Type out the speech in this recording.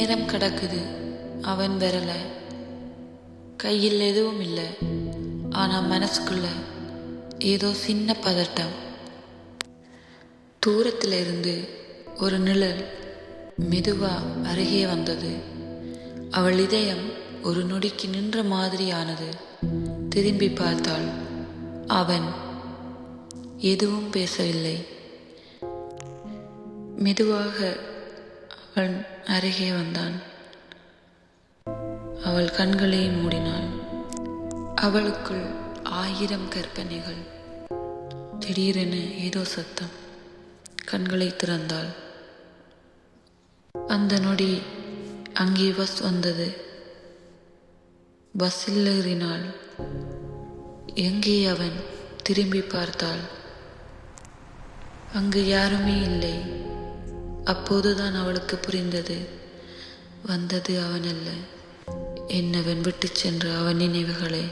நேரம் கிடக்குது, அவன் வரல. கையில் எதுவும் இல்லை, ஆனால் மனசுக்குள்ள ஏதோ சின்ன பதட்டம். தூரத்தில் இருந்து ஒரு நிழல் மெதுவா அருகே வந்தது. அவள் இதயம் ஒரு நொடிக்கு நின்ற மாதிரியானது. திரும்பி பார்த்தாள். அவன் எதுவும் பேசவில்லை. மெதுவாக அவன் அருகே வந்தான். அவள் கண்களை மூடினாள். அவளுக்குள் 1000 கற்பனைகள். திடீரென ஏதோ சத்தம். கண்களை திறந்தாள். அந்த நொடி அங்கே பஸ் வந்தது. பஸ்ஸில் ஏறினாள். எங்கே அவன்? திரும்பி பார்த்தாள். அங்கு யாருமே இல்லை. அப்போதுதான் அவளுக்கு புரிந்தது, வந்தது அவன் அல்ல, என்னவன் விட்டு சென்ற அவன் நினைவுகளே.